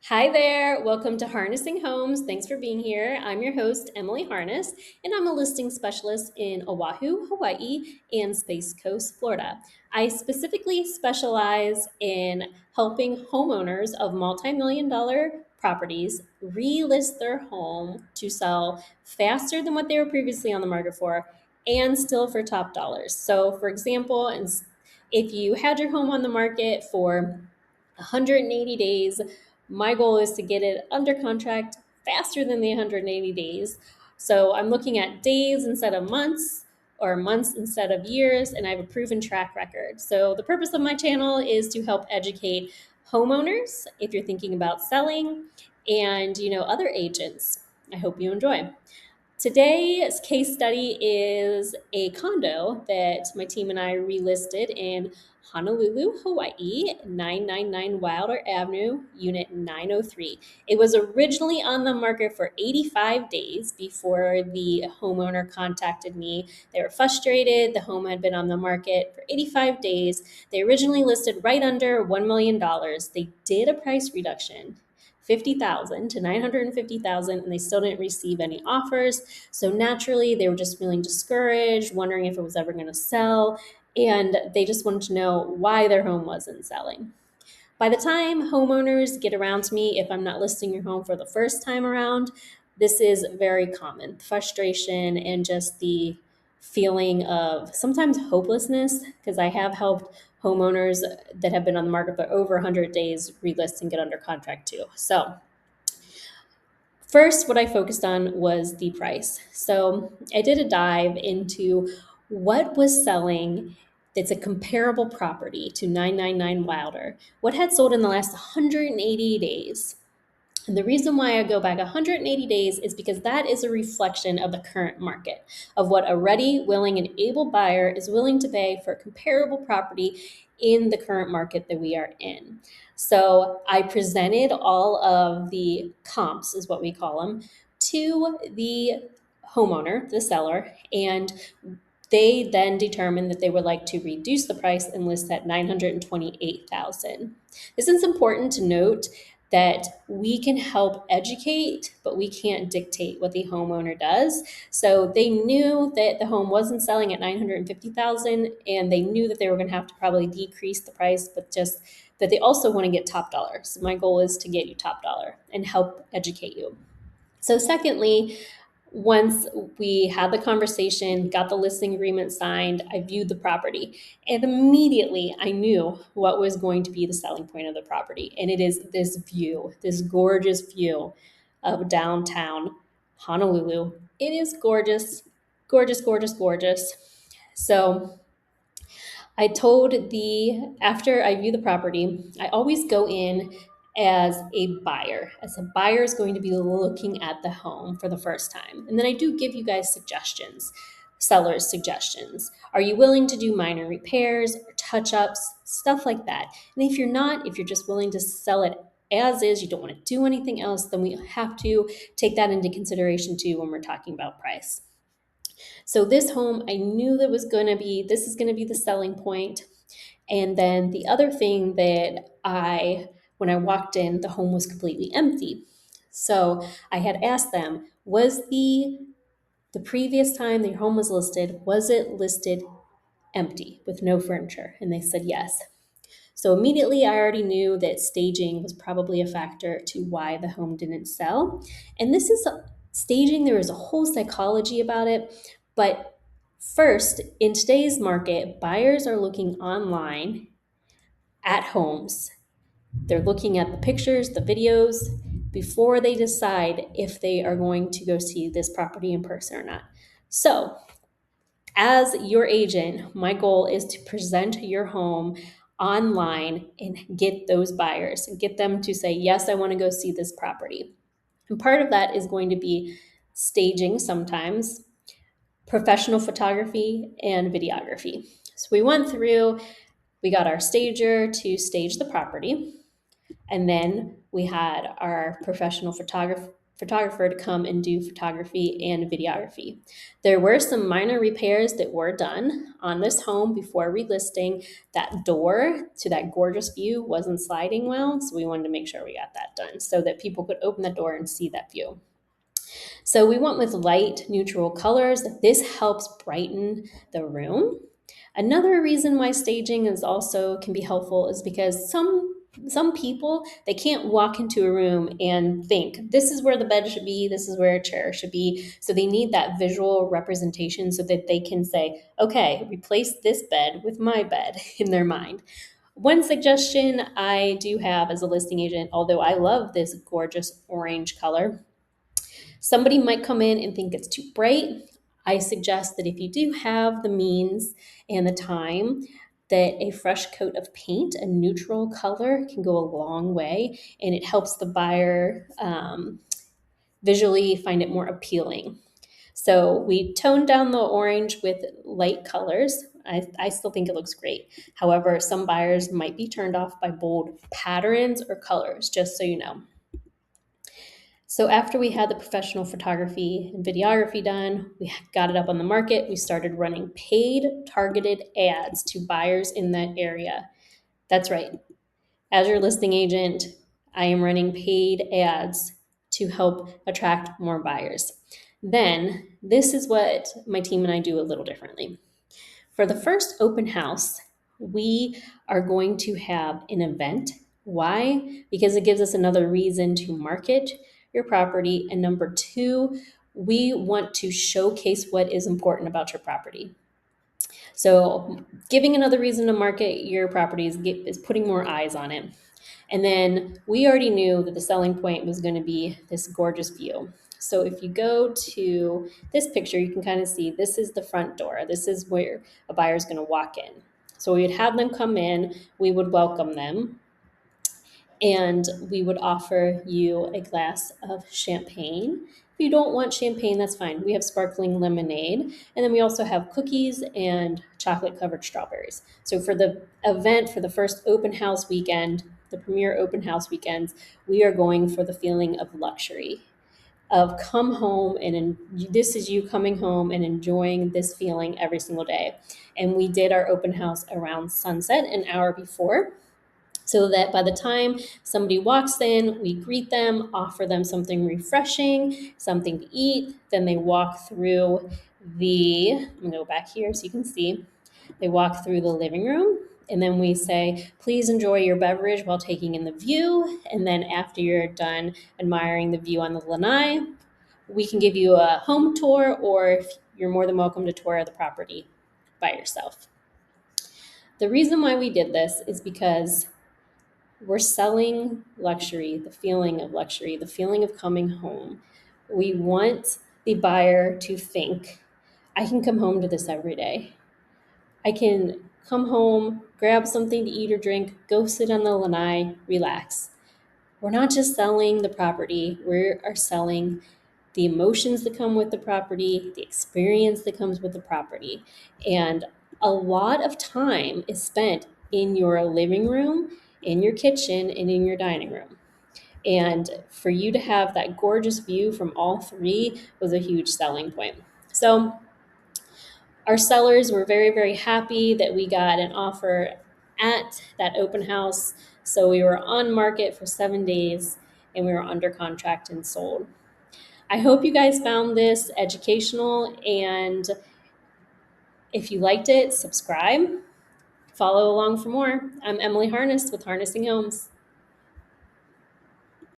Hi there, welcome to Harnessing Homes. Thanks for being here. I'm your host, Emily Harness, and I'm a listing specialist in Oahu, Hawaii, and Space Coast, Florida. I specifically specialize in helping homeowners of multi-million dollar properties relist their home to sell faster than what they were previously on the market for and still for top dollars. So, for example, if you had your home on the market for 180 days. My goal is to get it under contract faster than the 180 days. So I'm looking at days instead of months or months instead of years, and I have a proven track record. So the purpose of my channel is to help educate homeowners if you're thinking about selling and other agents. I hope you enjoy. Today's case study is a condo that my team and I relisted in Honolulu, Hawaii, 999 Wilder Avenue, Unit 903. It was originally on the market for 85 days before the homeowner contacted me. They were frustrated. The home had been on the market for 85 days. They originally listed right under $1 million. They did a price reduction 50,000 to 950,000, and they still didn't receive any offers. So naturally, they were just feeling discouraged, wondering if it was ever going to sell, and they just wanted to know why their home wasn't selling. By the time homeowners get around to me, if I'm not listing your home for the first time around, this is very common. Frustration and just the feeling of sometimes hopelessness, because I have helped homeowners that have been on the market for over 100 days relist and get under contract too. So first, what I focused on was the price. So I did a dive into what was selling that's a comparable property to 999 Wilder, what had sold in the last 180 days. And the reason why I go back 180 days is because that is a reflection of the current market, of what a ready, willing, and able buyer is willing to pay for a comparable property in the current market that we are in. So I presented all of the comps, is what we call them, to the homeowner, the seller, and they then determined that they would like to reduce the price and list at 928,000. This is important to note that we can help educate, but we can't dictate what the homeowner does. So they knew that the home wasn't selling at 950,000, and they knew that they were going to have to probably decrease the price, but just that they also want to get top dollar. So my goal is to get you top dollar and help educate you. So secondly, once we had the conversation, got the listing agreement signed, I viewed the property, and immediately I knew what was going to be the selling point of the property. And it is this view, this gorgeous view of downtown Honolulu. It is gorgeous, gorgeous, gorgeous, gorgeous. So after I view the property, I always go in as a buyer. As a buyer is going to be looking at the home for the first time. And then I do give you guys suggestions, sellers' suggestions. Are you willing to do minor repairs or touch-ups, stuff like that? And if you're not, if you're just willing to sell it as is, you don't want to do anything else, then we have to take that into consideration too when we're talking about price. So this home, I knew this is going to be the selling point. And then the other thing when I walked in, the home was completely empty. So I had asked them, was the previous time the home was listed, was it listed empty with no furniture? And they said yes. So immediately I already knew that staging was probably a factor to why the home didn't sell. And this is staging, there is a whole psychology about it. But first, in today's market, buyers are looking online at homes. They're looking at the pictures, the videos, before they decide if they are going to go see this property in person or not. So, as your agent, my goal is to present your home online and get those buyers and get them to say, yes, I want to go see this property. And part of that is going to be staging sometimes, professional photography, and videography. So we got our stager to stage the property. And then we had our professional photographer to come and do photography and videography. There were some minor repairs that were done on this home before relisting. That door to that gorgeous view wasn't sliding well, so we wanted to make sure we got that done so that people could open the door and see that view. So we went with light neutral colors. This helps brighten the room. Another reason why staging is also can be helpful is because some people, they can't walk into a room and think this is where the bed should be, this is where a chair should be. So they need that visual representation so that they can say, okay, replace this bed with my bed in their mind. One suggestion I do have as a listing agent, although I love this gorgeous orange color, somebody might come in and think it's too bright. I suggest that if you do have the means and the time, that a fresh coat of paint, a neutral color, can go a long way, and it helps the buyer visually find it more appealing. So we toned down the orange with light colors. I still think it looks great. However, some buyers might be turned off by bold patterns or colors, just so you know. So after we had the professional photography and videography done, we got it up on the market. We started running paid targeted ads to buyers in that area. That's right. As your listing agent, I am running paid ads to help attract more buyers. Then this is what my team and I do a little differently. For the first open house, we are going to have an event. Why? Because it gives us another reason to market your property. And number two, we want to showcase what is important about your property. So giving another reason to market your property is putting more eyes on it. And then we already knew that the selling point was going to be this gorgeous view. So if you go to this picture, you can kind of see this is the front door. This is where a buyer is going to walk in. So we would have them come in, we would welcome them, and we would offer you a glass of champagne. If you don't want champagne, that's fine. We have sparkling lemonade, and then we also have cookies and chocolate covered strawberries. So for the event, for the first open house weekend, the premier open house weekends, we are going for the feeling of luxury, of come home and this is you coming home and enjoying this feeling every single day. And we did our open house around sunset, an hour before, so that by the time somebody walks in, we greet them, offer them something refreshing, something to eat. Then they walk through I'm gonna go back here so you can see. They walk through the living room, and then we say, please enjoy your beverage while taking in the view. And then after you're done admiring the view on the lanai, we can give you a home tour, or if you're more than welcome to tour the property by yourself. The reason why we did this is because we're selling luxury, the feeling of luxury, the feeling of coming home. We want the buyer to think, I can come home to this every day. I can come home, grab something to eat or drink, go sit on the lanai, relax. We're not just selling the property, we are selling the emotions that come with the property, the experience that comes with the property. And a lot of time is spent in your living room, in your kitchen, and in your dining room. And for you to have that gorgeous view from all three was a huge selling point. So our sellers were very, very happy that we got an offer at that open house. So we were on market for 7 days and we were under contract and sold. I hope you guys found this educational, and if you liked it, subscribe, follow along for more. I'm Emily Harness with Harnessing Homes.